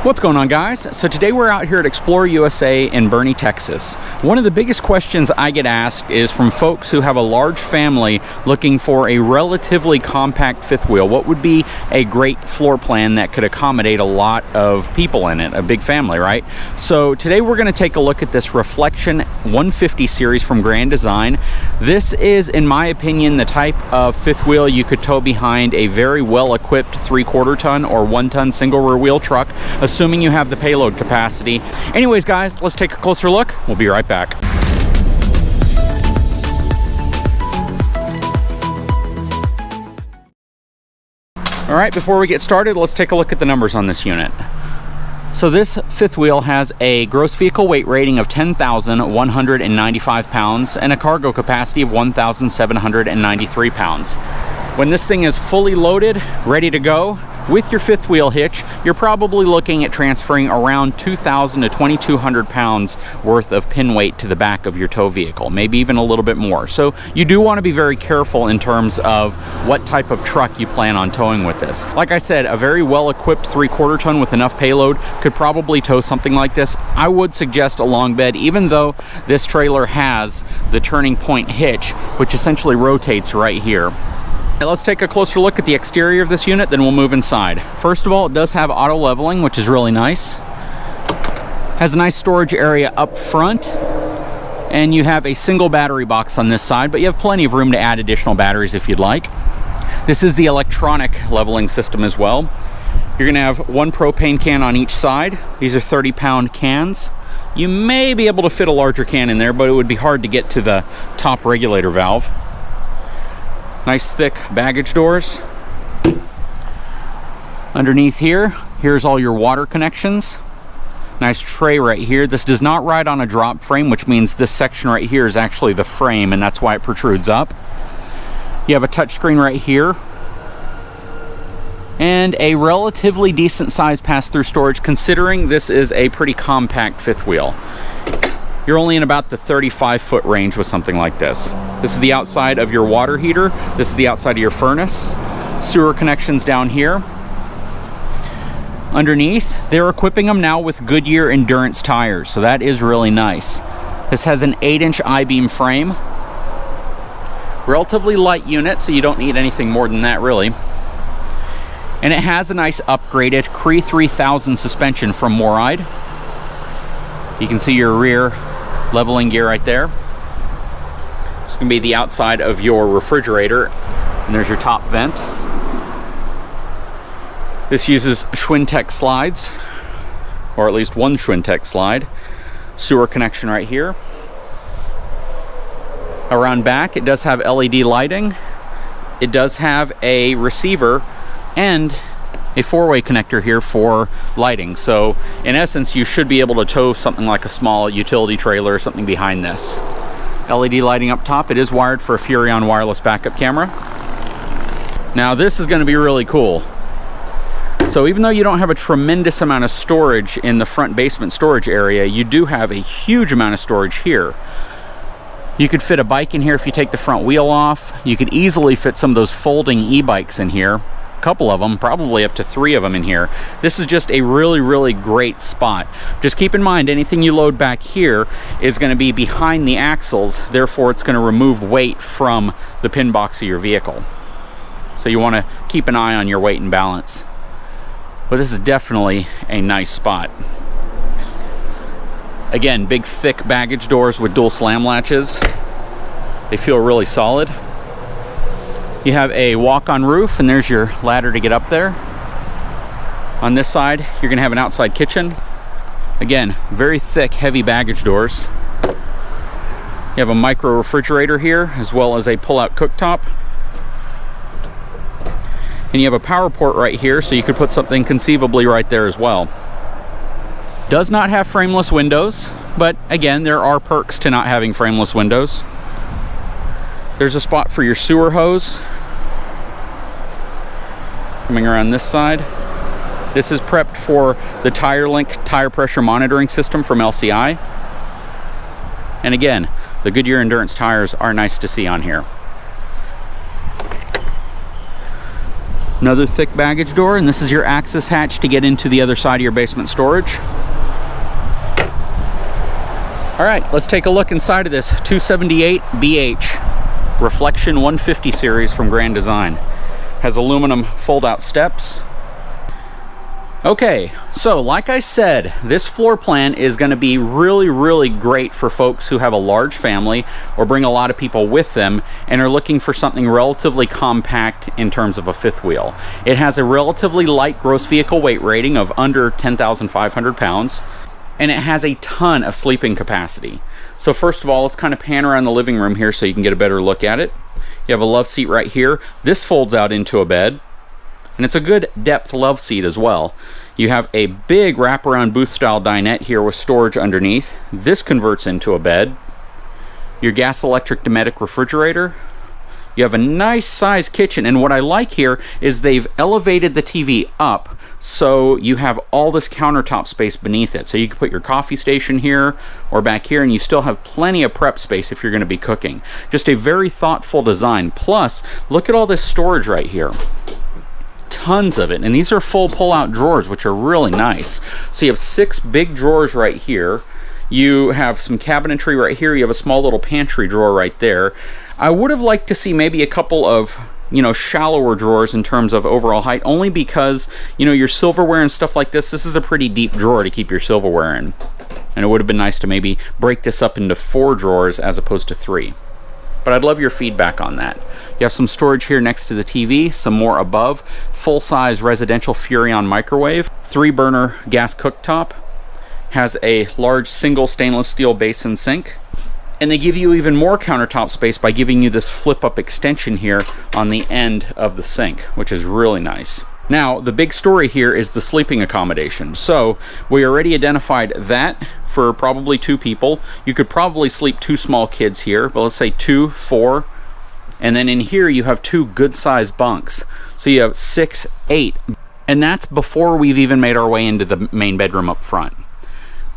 What's going on, guys? So today we're out here at Explore USA in Boerne, Texas. One of the biggest questions I get asked is from folks who have a large family looking for a relatively compact fifth wheel. What would be a great floor plan that could accommodate a lot of people in it, a big family, right? So today we're going to take a look at this Reflection 150 series from Grand Design. This is, in my opinion, the type of fifth wheel you could tow behind a very well-equipped 3/4 ton or 1 ton single rear wheel truck, assuming you have the payload capacity. Anyways, guys, let's take a closer look. We'll be right back. All right, before we get started, let's take a look at the numbers on this unit. So this fifth wheel has a gross vehicle weight rating of 10,195 pounds and a cargo capacity of 1,793 pounds. When this thing is fully loaded, ready to go, with your fifth wheel hitch, you're probably looking at transferring around 2,000 to 2,200 pounds worth of pin weight to the back of your tow vehicle, maybe even a little bit more. So you do want to be very careful in terms of what type of truck you plan on towing with this. Like I said, a very well-equipped 3/4 ton with enough payload could probably tow something like this. I would suggest a long bed, even though this trailer has the turning point hitch, which essentially rotates right here. Let's take a closer look at the exterior of this unit, then we'll move inside. First of all, it does have auto leveling, which is really nice. Has a nice storage area up front, and you have a single battery box on this side, but you have plenty of room to add additional batteries if you'd like. This is the electronic leveling system as well. You're gonna have one propane can on each side. These are 30-pound cans. You may be able to fit a larger can in there, but it would be hard to get to the top regulator valve. Nice thick baggage doors. Underneath here, here's all your water connections. Nice tray right here. This does not ride on a drop frame, which means this section right here is actually the frame, and that's why it protrudes up. You have a touchscreen right here. And a relatively decent size pass-through storage, considering this is a pretty compact fifth wheel. You're only in about the 35-foot range with something like this. This is the outside of your water heater. This is the outside of your furnace. Sewer connections down here. Underneath, they're equipping them now with Goodyear Endurance tires, so that is really nice. This has an 8-inch I-beam frame. Relatively light unit, so you don't need anything more than that, really. And it has a nice upgraded Cree 3000 suspension from Moride. You can see your rear leveling gear right there. It's going to be the outside of your refrigerator, and there's your top vent. This uses Schwintek slides, or at least one Schwintek slide. Sewer connection right here. Around back, it does have LED lighting. It does have a receiver and a 4-way connector here for lighting. So in essence, you should be able to tow something like a small utility trailer or something behind this. LED lighting up top. It is wired for a Furrion wireless backup camera. Now this is going to be really cool. So even though you don't have a tremendous amount of storage in the front basement storage area, you do have a huge amount of storage here. You could fit a bike in here if you take the front wheel off. You could easily fit some of those folding e-bikes in here. Couple of them, probably up to 3 of them in here. This is just a really great spot. Just keep in mind, anything you load back here is going to be behind the axles, therefore it's going to remove weight from the pin box of your vehicle. So you want to keep an eye on your weight and balance. But this is definitely a nice spot. Again, big thick baggage doors with dual slam latches. They feel really solid. You have a walk-on roof, and there's your ladder to get up there. On this side, you're going to have an outside kitchen. Again, very thick, heavy baggage doors. You have a micro refrigerator here, as well as a pull-out cooktop. And you have a power port right here, so you could put something conceivably right there as well. Does not have frameless windows, but again, there are perks to not having frameless windows. There's a spot for your sewer hose. Coming around this side. This is prepped for the TireLink tire pressure monitoring system from LCI. And again, the Goodyear Endurance tires are nice to see on here. Another thick baggage door, and this is your access hatch to get into the other side of your basement storage. All right, let's take a look inside of this 278 BH Reflection 150 series from Grand Design. Has aluminum fold-out steps. Okay, so like I said, this floor plan is going to be really great for folks who have a large family or bring a lot of people with them and are looking for something relatively compact in terms of a fifth wheel. It has a relatively light gross vehicle weight rating of under 10,500 pounds, and it has a ton of sleeping capacity. So first of all, let's kind of pan around the living room here so you can get a better look at it. You have a love seat right here. This folds out into a bed. And it's a good depth love seat as well. You have a big wraparound booth style dinette here with storage underneath. This converts into a bed. Your gas electric Dometic refrigerator. You have a nice sized kitchen, and what I like here is they've elevated the TV up so you have all this countertop space beneath it. So you can put your coffee station here or back here, and you still have plenty of prep space if you're going to be cooking. Just a very thoughtful design. Plus, look at all this storage right here. Tons of it, and these are full pull-out drawers, which are really nice. So you have 6 big drawers right here. You have some cabinetry right here. You have a small little pantry drawer right there. I would have liked to see maybe a couple of, shallower drawers in terms of overall height, only because, your silverware and stuff like this is a pretty deep drawer to keep your silverware in. And it would have been nice to maybe break this up into 4 drawers as opposed to 3. But I'd love your feedback on that. You have some storage here next to the TV, some more above, full-size residential Furrion microwave, 3-burner gas cooktop, has a large single stainless steel basin sink, and they give you even more countertop space by giving you this flip-up extension here on the end of the sink, which is really nice. Now, the big story here is the sleeping accommodation. So, we already identified that for probably 2 people. You could probably sleep 2 small kids here, but let's say 2, 4. And then in here you have 2 good-sized bunks. So you have 6, 8. And that's before we've even made our way into the main bedroom up front.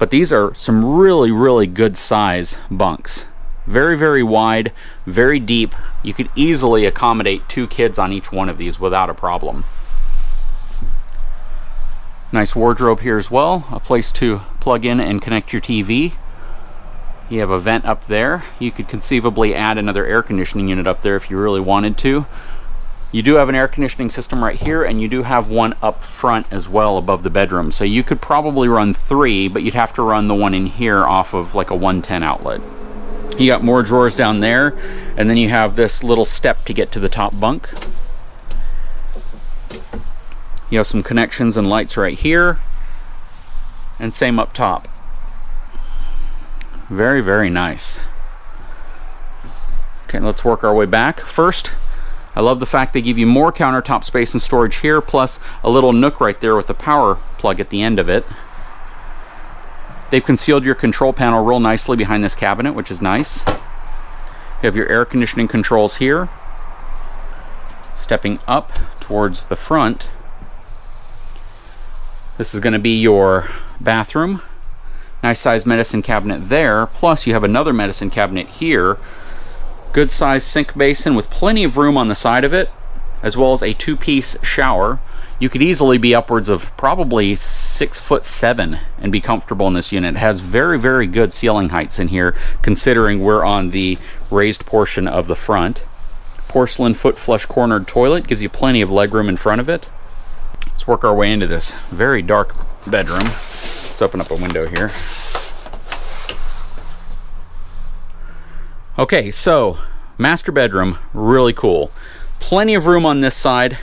But these are some really good size bunks. Very wide, very deep. You could easily accommodate 2 kids on each one of these without a problem. Nice wardrobe here as well, a place to plug in and connect your TV. You have a vent up there. You could conceivably add another air conditioning unit up there if you really wanted to. You do have an air conditioning system right here, and you do have one up front as well above the bedroom. So you could probably run 3, but you'd have to run the one in here off of like a 110 outlet. You got more drawers down there, and then you have this little step to get to the top bunk. You have some connections and lights right here, and same up top. Very nice. Okay, let's work our way back. First, I love the fact they give you more countertop space and storage here, plus a little nook right there with a power plug at the end of it. They've concealed your control panel real nicely behind this cabinet, which is nice. You have your air conditioning controls here. Stepping up towards the front, this is going to be your bathroom. Nice sized medicine cabinet there, plus you have another medicine cabinet here. Good sized sink basin with plenty of room on the side of it, as well as a 2-piece shower. You could easily be upwards of probably 6'7" and be comfortable in this unit. It has very good ceiling heights in here, considering we're on the raised portion of the front. Porcelain foot flush cornered toilet gives you plenty of legroom in front of it. Let's work our way into this very dark bedroom. Let's open up a window here. Okay, so master bedroom, really cool. Plenty of room on this side.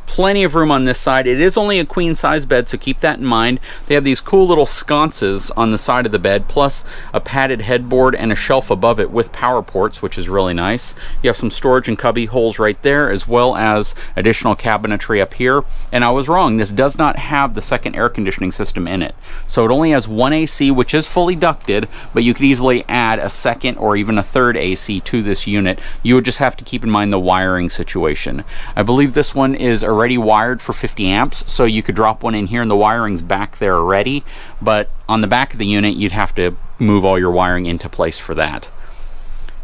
Plenty of room on this side. It is only a queen size bed, so keep that in mind. They have these cool little sconces on the side of the bed, plus a padded headboard and a shelf above it with power ports, which is really nice. You have some storage and cubby holes right there, as well as additional cabinetry up here. And I was wrong, this does not have the second air conditioning system in it. So it only has 1 AC, which is fully ducted, but you could easily add a second or even a third AC to this unit. You would just have to keep in mind the wiring situation. I believe this one is already wired for 50 amps, so you could drop one in here and the wiring's back there already, but on the back of the unit you'd have to move all your wiring into place for that.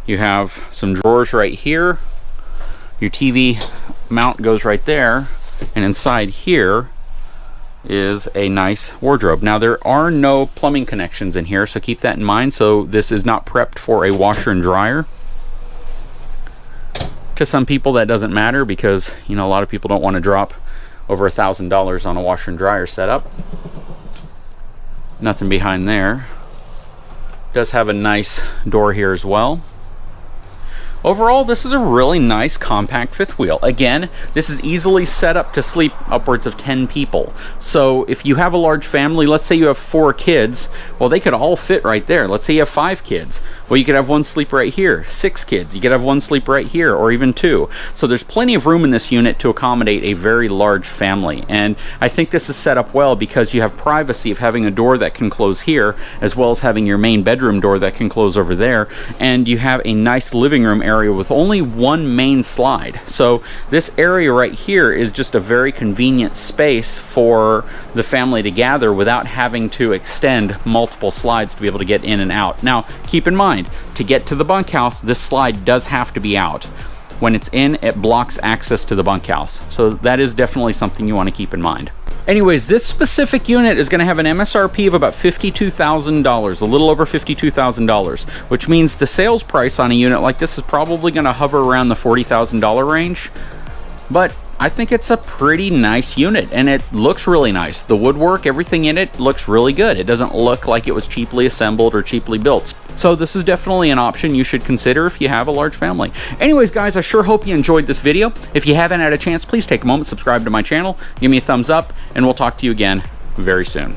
You have some drawers right here. Your TV mount goes right there, And inside here is a nice wardrobe. Now there are no plumbing connections in here, so keep that in mind. So this is not prepped for a washer and dryer. To some people that doesn't matter, because you know a lot of people don't want to drop over $1,000 on a washer and dryer setup. Nothing behind there. Does have a nice door here as well. Overall, this is a really nice compact fifth wheel. Again, this is easily set up to sleep upwards of 10 people. So if you have a large family, let's say you have 4 kids, well, they could all fit right there. Let's say you have 5 kids. Well, you could have one sleep right here. 6 kids, you could have one sleep right here, or even 2. So there's plenty of room in this unit to accommodate a very large family. And I think this is set up well because you have privacy of having a door that can close here, as well as having your main bedroom door that can close over there. And you have a nice living room area with only one main slide. So this area right here is just a very convenient space for the family to gather without having to extend multiple slides to be able to get in and out. Now, keep in mind, to get to the bunkhouse, this slide does have to be out. When it's in, it blocks access to the bunkhouse. So that is definitely something you want to keep in mind. Anyways, this specific unit is going to have an MSRP of about $52,000, a little over $52,000, which means the sales price on a unit like this is probably going to hover around the $40,000 range. But I think it's a pretty nice unit, and it looks really nice. The woodwork, everything in it looks really good. It doesn't look like it was cheaply assembled or cheaply built. So this is definitely an option you should consider if you have a large family. Anyways, guys, I sure hope you enjoyed this video. If you haven't had a chance, please take a moment, subscribe to my channel, give me a thumbs up, and we'll talk to you again very soon.